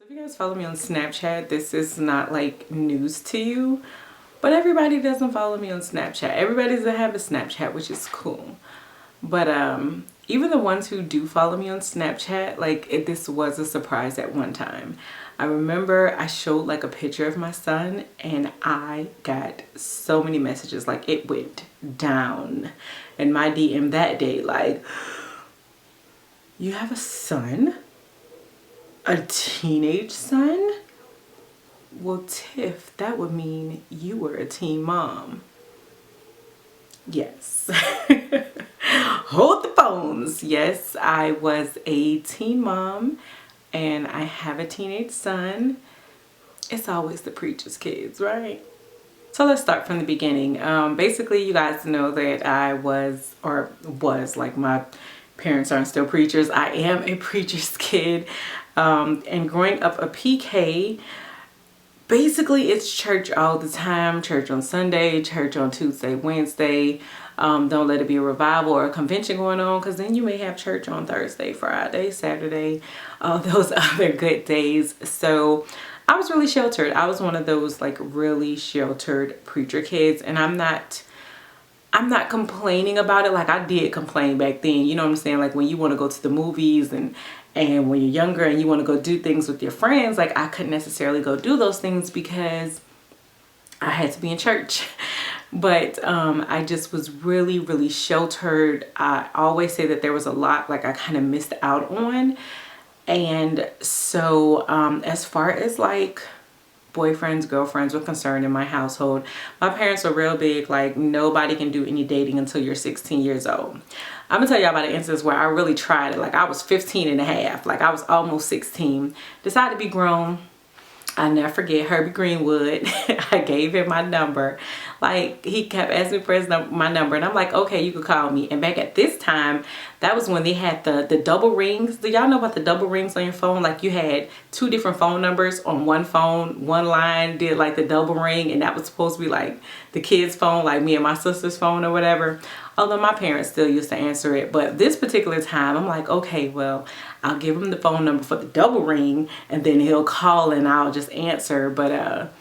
If you guys follow me on Snapchat, this is not like news to you, but everybody doesn't follow me on Snapchat. Everybody doesn't have a Snapchat, which is cool. But even the ones who do follow me on Snapchat, this was a surprise at one time. I remember I showed like a picture of my son and I got so many messages. Like, it went down in my DM that day. Like, you have a son? A teenage son? Well, Tiff, that would mean you were a teen mom. Yes. Hold the phones. Yes, I was a teen mom and I have a teenage son. It's always the preacher's kids, right? So let's start from the beginning. Basically, you guys know that I was, like, my parents aren't still preachers. I am a preacher's kid. And growing up a PK, basically it's church all the time. Church on Sunday, church on Tuesday, Wednesday. Don't let it be a revival or a convention going on, because then you may have church on Thursday, Friday, Saturday, all those other good days. So I was really sheltered. I was one of those like really sheltered preacher kids, and I'm not complaining about it. Like, I did complain back then, you know what I'm saying? Like, when you want to go to the movies and when you're younger and you want to go do things with your friends, like, I couldn't necessarily go do those things because I had to be in church. But I just was really, really sheltered. I always say that there was a lot like I kind of missed out on. And so as far as like boyfriends, girlfriends were concerned in my household, my parents were real big, like, nobody can do any dating until you're 16 years old. I'm gonna tell y'all about an instance where I really tried it. Like, I was 15 and a half, like I was almost 16, decided to be grown. I never forget Herbie Greenwood. I gave him my number. Like, he kept asking me for my number, and I'm like, okay, you can call me. And back at this time, that was when they had the double rings. Do y'all know about the double rings on your phone? Like, you had two different phone numbers on one phone. One line did like the double ring, and that was supposed to be like the kid's phone, like me and my sister's phone or whatever. Although my parents still used to answer it. But this particular time, I'm like, okay, well, I'll give him the phone number for the double ring, and then he'll call and I'll just answer. But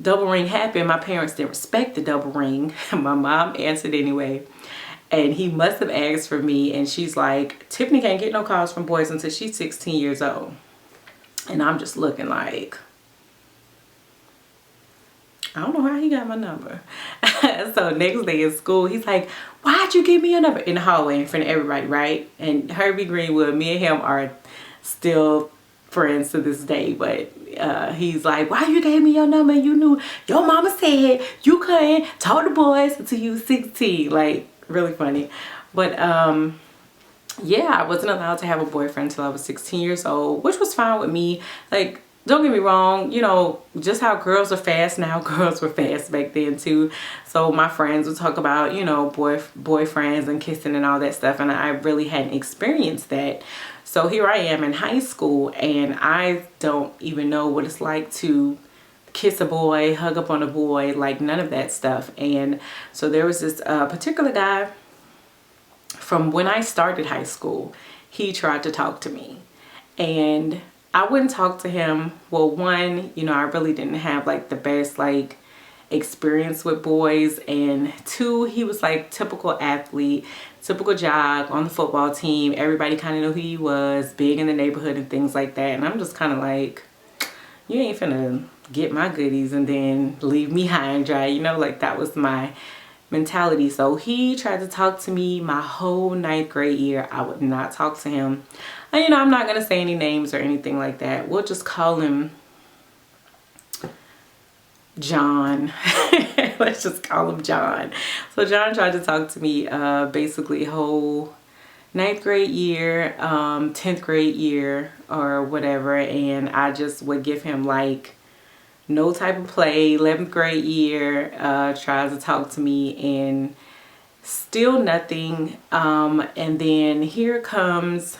double ring happened. My parents didn't respect the double ring. My mom answered anyway. And he must have asked for me. And she's like, Tiffany can't get no calls from boys until she's 16 years old. And I'm just looking like, I don't know how he got my number. So next day in school, he's like, why'd you give me your number? In the hallway in front of everybody, right? And Herbie Greenwood, me and him are still friends to this day. But he's like, why you gave me your number? You knew your mama said you couldn't talk to boys until you was 16. Like, really funny. But yeah, I wasn't allowed to have a boyfriend until I was 16 years old, which was fine with me. Like, don't get me wrong, you know, just how girls are fast now, girls were fast back then too. So my friends would talk about, you know, boyfriends and kissing and all that stuff, and I really hadn't experienced that. So here I am in high school, and I don't even know what it's like to kiss a boy, hug up on a boy, like none of that stuff. And so there was this particular guy from when I started high school. He tried to talk to me, and I wouldn't talk to him. Well, one, you know, I really didn't have like the best like experience with boys, and two, he was like typical athlete, typical jock on the football team. Everybody kind of knew who he was, big in the neighborhood and things like that. And I'm just kind of like, you ain't finna get my goodies and then leave me high and dry, you know, like that was my mentality. So he tried to talk to me my whole 9th grade year. I would not talk to him. And, you know, I'm not going to say any names or anything like that. We'll just call him John. Let's just call him John. So John tried to talk to me basically whole 9th grade year, 10th grade year or whatever. And I just would give him like no type of play. 11th grade year, tries to talk to me and still nothing. And then here comes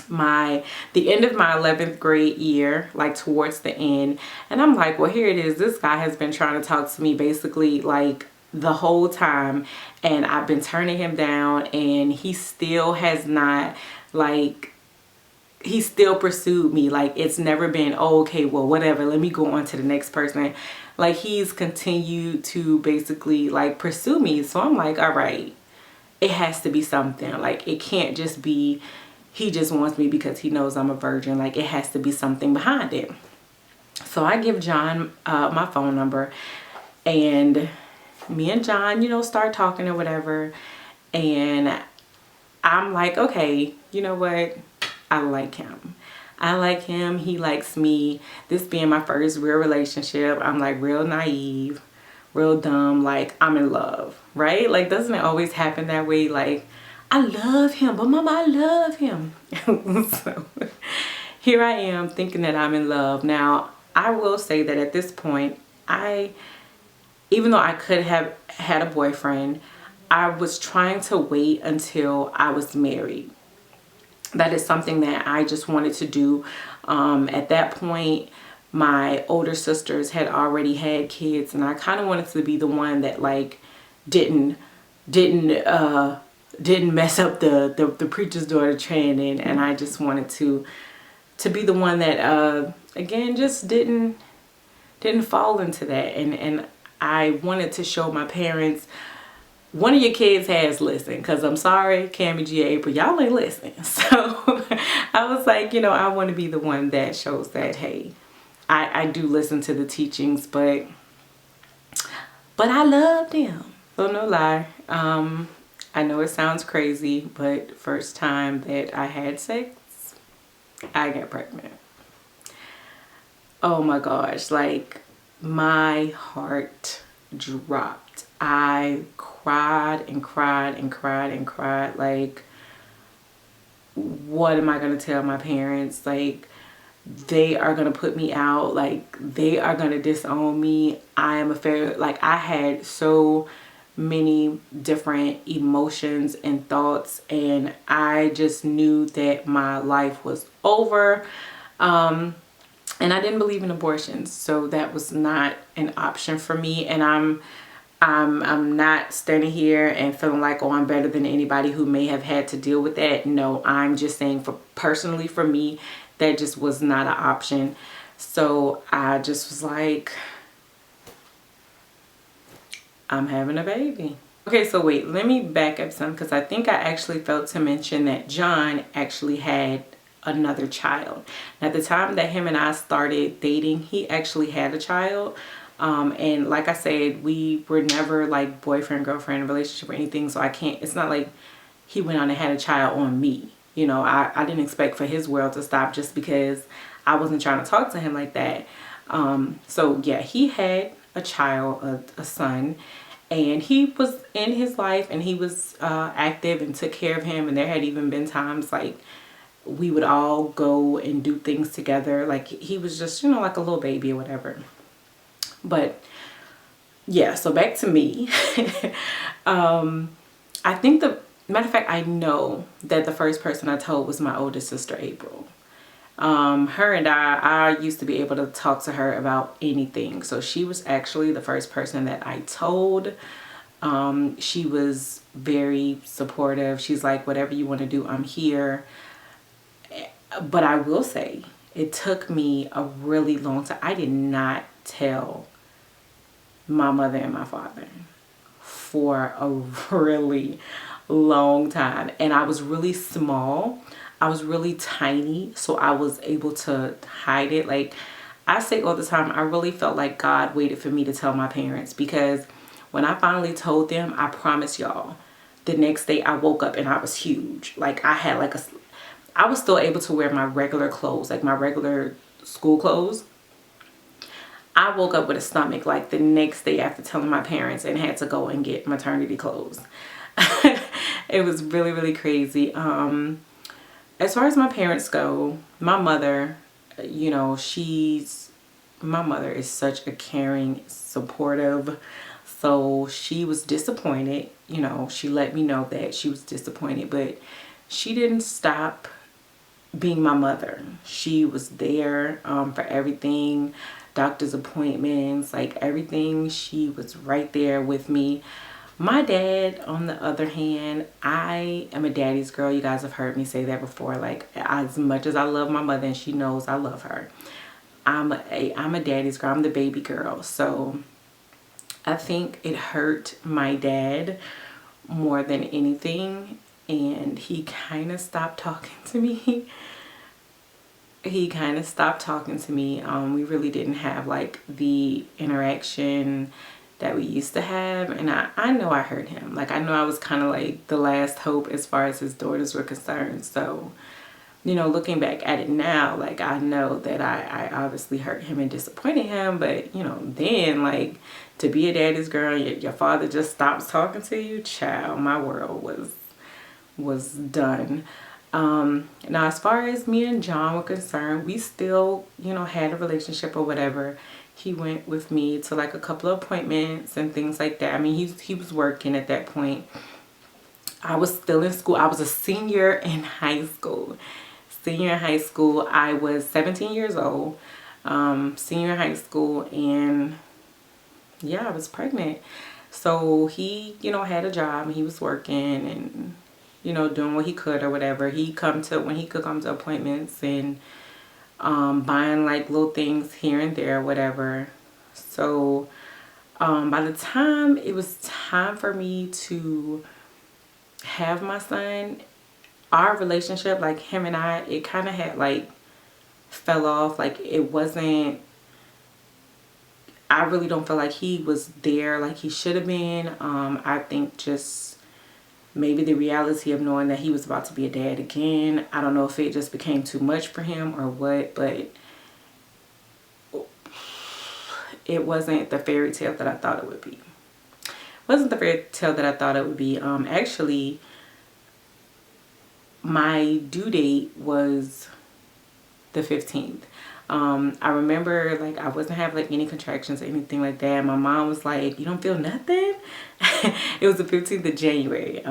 the end of my 11th grade year, like towards the end, and I'm like, well, here it is. This guy has been trying to talk to me basically like the whole time, and I've been turning him down, and he still has not like he still pursued me. Like, it's never been, oh, okay, well, whatever, let me go on to the next person. Like, he's continued to basically like pursue me. So I'm like, all right, it has to be something. Like, it can't just be he just wants me because he knows I'm a virgin. Like, it has to be something behind it. So I give John my phone number, and me and John, you know, start talking or whatever. And I'm like, okay, you know what? I like him. I like him. He likes me. This being my first real relationship, I'm like real naive, real dumb. Like, I'm in love, right? Like, doesn't it always happen that way? Like, I love him, but mama, I love him. So here I am thinking that I'm in love. Now, I will say that at this point, even though I could have had a boyfriend, I was trying to wait until I was married. That is something that I just wanted to do. At that point, my older sisters had already had kids, and I kind of wanted to be the one that like didn't mess up the preacher's daughter training, and I just wanted to be the one that again just didn't fall into that, and I wanted to show my parents, one of your kids has listened, because I'm sorry, Cammy, G, April, y'all ain't listening. So I was like, you know, I want to be the one that shows that, hey, I do listen to the teachings, but I love them. So no lie. I know it sounds crazy, but first time that I had sex, I got pregnant. Oh my gosh, like my heart dropped. I cried and cried and cried and cried. Like, what am I going to tell my parents? Like, they are going to put me out. Like, they are going to disown me. I am a failure. Like, I had so many different emotions and thoughts, and I just knew that my life was over. And I didn't believe in abortions, so that was not an option for me. And I'm not standing here and feeling like, oh, I'm better than anybody who may have had to deal with that. No, I'm just saying, personally for me, that just was not an option. So I just was like, I'm having a baby. Okay, so wait, let me back up some, because I think I actually failed to mention that John actually had another child. At the time that him and I started dating, he actually had a child. And like I said, we were never like boyfriend, girlfriend relationship or anything. So it's not like he went on and had a child on me. You know, I didn't expect for his world to stop just because I wasn't trying to talk to him like that. So yeah, he had a child, a son, and he was in his life, and he was active and took care of him. And there had even been times like we would all go and do things together. Like, he was just, you know, like a little baby or whatever. But yeah, so back to me. I think matter of fact, I know that the first person I told was my oldest sister, April. Her and I used to be able to talk to her about anything. So she was actually the first person that I told. She was very supportive. She's like, whatever you want to do, I'm here. But I will say, it took me a really long time. I did not tell my mother and my father for a really long time. And I was really small. I was really tiny. So I was able to hide it. Like I say all the time, I really felt like God waited for me to tell my parents, because when I finally told them, I promise y'all, the next day I woke up and I was huge. Like I was still able to wear my regular clothes, like my regular school clothes. I woke up with a stomach like the next day after telling my parents, and had to go and get maternity clothes. It was really, really crazy. As far as my parents go, my mother, you know, my mother is such a caring, supportive. So she was disappointed. You know, she let me know that she was disappointed, but she didn't stop being my mother. She was there for everything, doctor's appointments, like everything. She was right there with me. My dad, on the other hand, I am a daddy's girl. You guys have heard me say that before. Like, as much as I love my mother and she knows I love her, I'm a daddy's girl. I'm the baby girl. So I think it hurt my dad more than anything, and he kind of stopped talking to me. He kind of stopped talking to me. We really didn't have like the interaction that we used to have, and I know I hurt him. Like, I know I was kind of like the last hope as far as his daughters were concerned. So, you know, looking back at it now, like, I know that I obviously hurt him and disappointed him, but you know, then, like, to be a daddy's girl, your father just stops talking to you, child, my world was done. Now, as far as me and John were concerned, we still, you know, had a relationship or whatever. He went with me to like a couple of appointments and things like that. I mean, he was working at that point. I was still in school. I was a senior in high school. Senior in high school. I was 17 years old. Senior in high school, and yeah, I was pregnant. So he, you know, had a job and he was working and, you know, doing what he could or whatever. When he could come to appointments and buying like little things here and there, whatever. So by the time it was time for me to have my son, our relationship, like him and I, it kind of had like fell off. Like, it wasn't, I really don't feel like he was there like he should have been. I think just maybe the reality of knowing that he was about to be a dad again. I don't know if it just became too much for him or what, but it wasn't the fairy tale that I thought it would be. It wasn't the fairy tale that I thought it would be. Actually, my due date was the 15th. I remember, like, I wasn't having like any contractions or anything like that. My mom was like, "You don't feel nothing?" It was the 15th of January.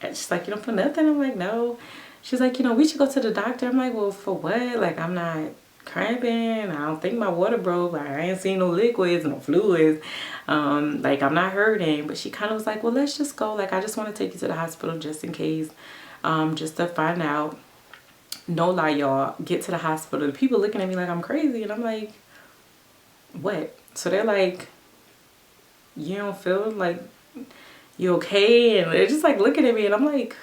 She's like, "You don't feel nothing?" I'm like, "No." She's like, "You know, we should go to the doctor." I'm like, "Well, for what? Like, I'm not cramping. I don't think my water broke. Like, I ain't seen no liquids, no fluids. Like, I'm not hurting." But she kind of was like, "Well, let's just go. Like, I just want to take you to the hospital just in case, just to find out." No lie, y'all, get to the hospital. The people looking at me like I'm crazy, and I'm like, "What?" So they're like, "You don't feel like you okay?" And they're just like looking at me, and I'm like,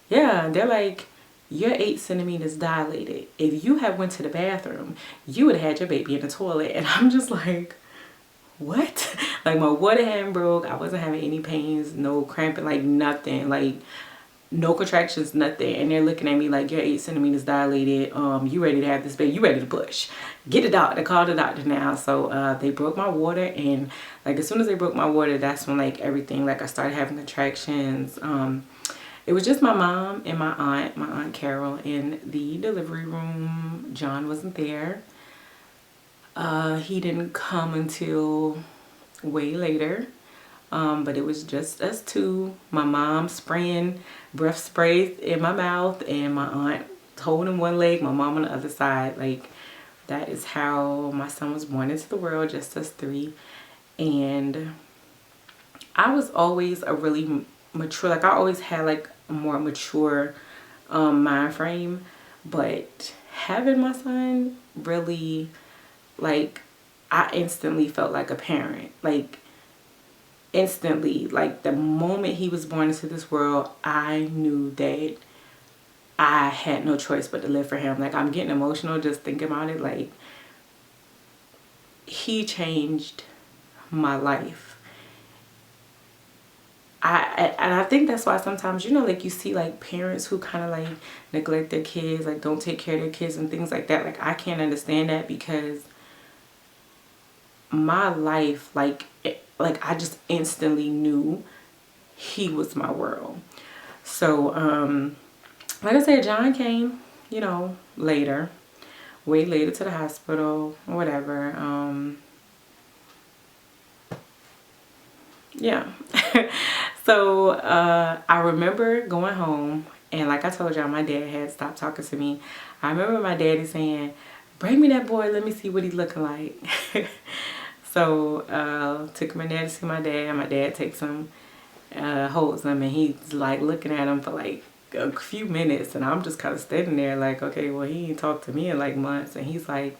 "Yeah." And they're like, "You're 8 centimeters dilated. If you had went to the bathroom, you would have had your baby in the toilet." And I'm just like, "What?" Like, my water hadn't broke. I wasn't having any pains, no cramping, like nothing, like no contractions, nothing. And they're looking at me like, "You're 8 centimeters dilated. You ready to have this baby? You ready to push? Get a doctor. Call the doctor now." So they broke my water, and like as soon as they broke my water, that's when like everything, like I started having contractions. It was just my mom and my aunt Carol in the delivery room. John wasn't there. He didn't come until way later. But it was just us two. My mom spraying breath sprays in my mouth, and my aunt holding one leg, my mom on the other side. Like, that is how my son was born into the world, just us three. And I was always a really mature, like I always had like a more mature mind frame, but having my son really, like, I instantly felt like a parent. Like, instantly, like the moment he was born into this world, I knew that I had no choice but to live for him. Like, I'm getting emotional just thinking about it. Like, he changed my life. And I think that's why sometimes, you know, like you see like parents who kind of like neglect their kids, like don't take care of their kids and things like that. Like, I can't understand that, because my life, like I just instantly knew he was my world. So like I said, John came, you know, later, way later, to the hospital or whatever. Yeah. So I remember going home, and like I told y'all, my dad had stopped talking to me. I remember my daddy saying, "Bring me that boy, let me see what he's looking like." So took my dad to see my dad. My dad takes him, holds him, and he's like looking at him for like a few minutes, and I'm just kind of standing there like, okay, well, he ain't talked to me in like months, and he's like,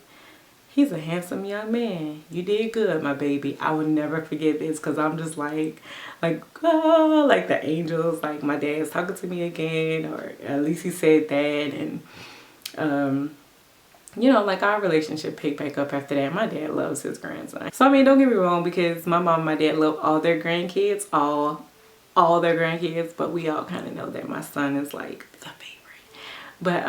he's a handsome young man. You did good, my baby. I will never forget this, because I'm just like oh, like the angels, like my dad's talking to me again, or at least he said that. And you know, like our relationship picked back up after that. My dad loves his grandson. So I mean, don't get me wrong, because my mom and my dad love all their grandkids, all their grandkids, but we all kind of know that my son is like the favorite. But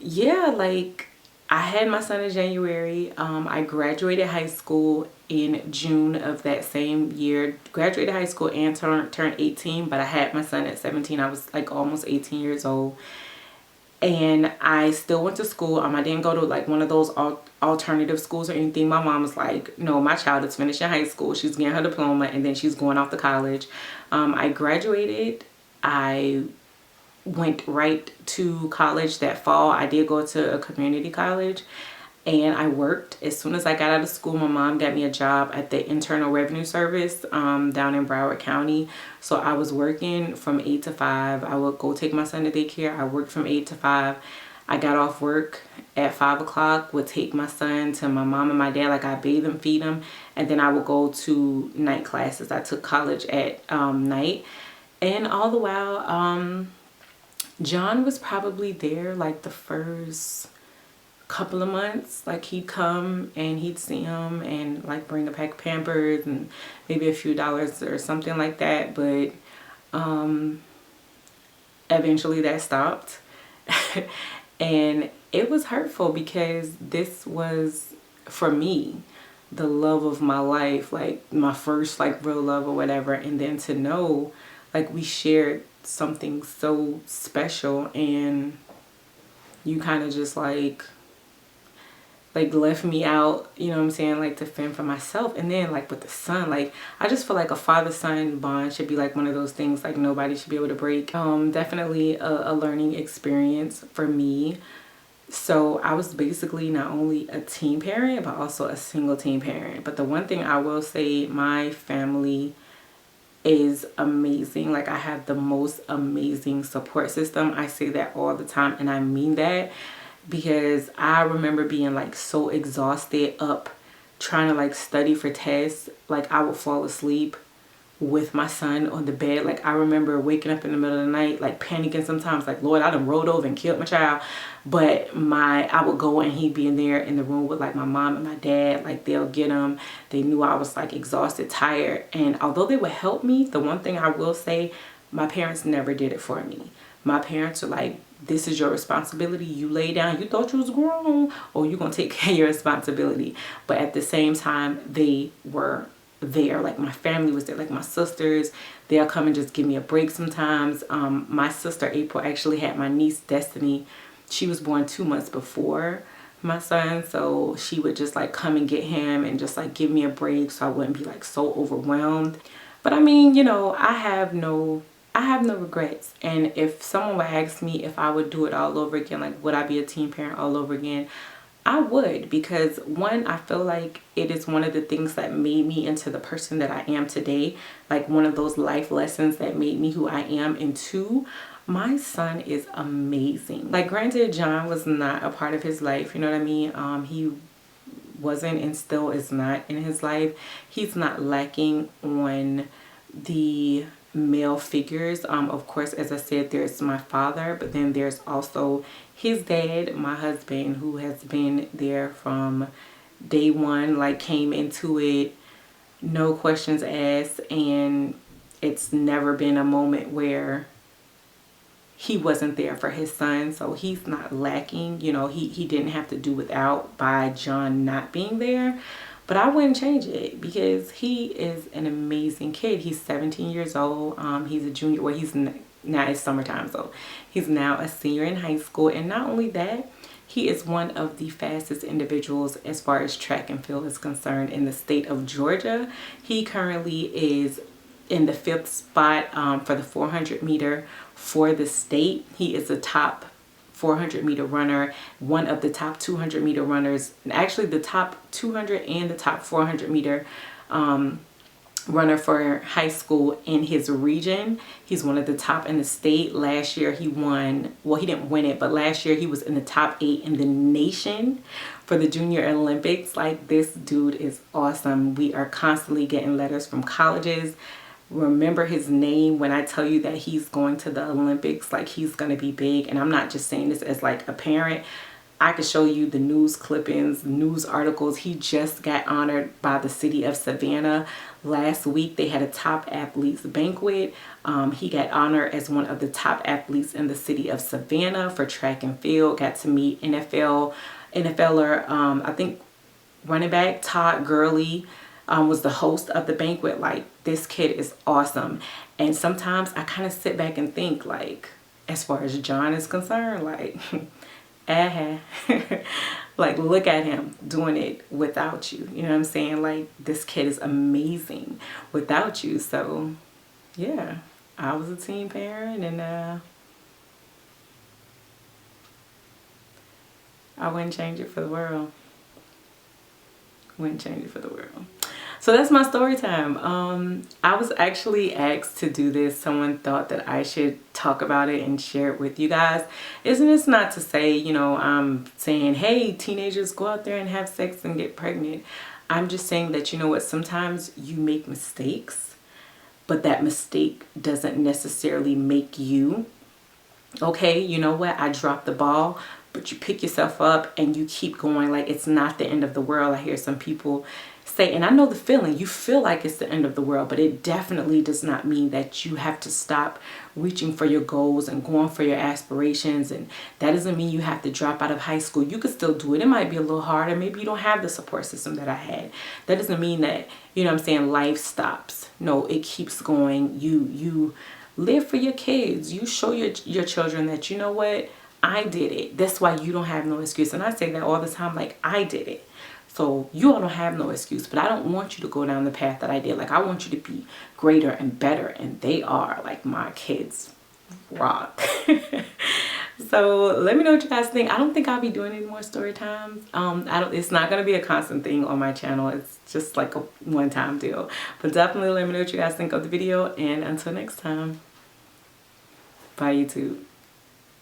yeah, like I had my son in January. I graduated high school in June of that same year. Graduated high school and turned 18, but I had my son at 17. I was like almost 18 years old. And I still went to school. I didn't go to like one of those alternative schools or anything. My mom was like, no, my child is finishing high school. She's getting her diploma, and then she's going off to college. I graduated. I went right to college that fall. I did go to a community college, and I worked. As soon as I got out of school, my mom got me a job at the Internal Revenue Service down in Broward County. So I was working from 8 to 5. I would go take my son to daycare. I worked from 8 to 5. I got off work at 5 o'clock, would take my son to my mom and my dad. Like I bathe him, feed him, and then I would go to night classes. I took college at night. And all the while, John was probably there like the first couple of months. Like he'd come and he'd see him and like bring a pack of Pampers and maybe a few dollars or something like that. But eventually that stopped. And it was hurtful, because this was, for me, the love of my life, like my first like real love or whatever. And then to know like we shared something so special, and you kind of just like left me out, you know what I'm saying, like to fend for myself. And then like with the son, like I just feel like a father-son bond should be like one of those things like nobody should be able to break. Definitely a learning experience for me. So I was basically not only a teen parent, but also a single teen parent. But the one thing I will say, my family is amazing. Like I have the most amazing support system. I say that all the time, and I mean that, because I remember being like so exhausted up trying to like study for tests. Like I would fall asleep with my son on the bed. Like I remember waking up in the middle of the night like panicking sometimes, like, Lord, I done rolled over and killed my child. But I would go and he'd be in there in the room with like my mom and my dad. Like they'll get him. They knew I was like exhausted, tired, and although they would help me, the one thing I will say, my parents never did it for me. My parents are like, this is your responsibility. You lay down. You thought you was grown, or you gonna take care of your responsibility. But at the same time, they were there. Like my family was there. Like my sisters, they'll come and just give me a break sometimes. My sister April actually had my niece Destiny. She was born 2 months before my son, so she would just like come and get him and just like give me a break so I wouldn't be like so overwhelmed. But I mean, you know, I have no regrets. And if someone would ask me if I would do it all over again, like would I be a teen parent all over again, I would. Because one, I feel like it is one of the things that made me into the person that I am today, like one of those life lessons that made me who I am. And two, my son is amazing. Like granted, John was not a part of his life, you know what I mean? He wasn't and still is not in his life. He's not lacking on the male figures. Of course, as I said, there's my father, but then there's also his dad, my husband, who has been there from day one, like came into it, no questions asked, and it's never been a moment where he wasn't there for his son. So he's not lacking, you know, he didn't have to do without by John not being there. But I wouldn't change it, because he is an amazing kid. He's 17 years old. He's a junior. Well, now it's summertime, so he's now a senior in high school. And not only that, he is one of the fastest individuals as far as track and field is concerned in the state of Georgia. He currently is in the 5th spot for the 400 meter for the state. He is the top 400 meter runner, one of the top 200 meter runners, and actually the top 200 and the top 400 meter runner for high school in his region. He's one of the top in the state. Last year he won, well, he didn't win it, but last year he was in the top 8 in the nation for the Junior Olympics. Like, this dude is awesome. We are constantly getting letters from colleges. Remember his name when I tell you that he's going to the Olympics. Like, he's going to be big. And I'm not just saying this as like a parent. I could show you the news clippings, news articles. He just got honored by the city of Savannah. Last week they had a top athletes banquet. He got honored as one of the top athletes in the city of Savannah for track and field. Got to meet NFLer, I think running back Todd Gurley was the host of the banquet. Like, this kid is awesome. And sometimes I kind of sit back and think, like, as far as John is concerned, like, like, look at him doing it without you. You know what I'm saying? Like, this kid is amazing without you. So yeah, I was a teen parent, and I wouldn't change it for the world. Wouldn't change it for the world. So that's my story time. I was actually asked to do this. Someone thought that I should talk about it and share it with you guys. Isn't this not to say, you know, I'm saying, hey, teenagers, go out there and have sex and get pregnant. I'm just saying that, you know what, sometimes you make mistakes, but that mistake doesn't necessarily make you. Okay, you know what, I dropped the ball, but you pick yourself up and you keep going. Like, it's not the end of the world. I hear some people say, and I know the feeling, you feel like it's the end of the world, but it definitely does not mean that you have to stop reaching for your goals and going for your aspirations. And that doesn't mean you have to drop out of high school. You could still do it. It might be a little harder. Maybe you don't have the support system that I had. That doesn't mean that, you know what I'm saying, life stops. No, it keeps going. You live for your kids. You show your children that, you know what, I did it. That's why you don't have no excuse. And I say that all the time, like, I did it. So you all don't have no excuse, but I don't want you to go down the path that I did. Like, I want you to be greater and better, and they are. Like, my kids rock. So let me know what you guys think. I don't think I'll be doing any more story times. It's not going to be a constant thing on my channel. It's just like a one-time deal. But definitely let me know what you guys think of the video, and until next time, bye YouTube.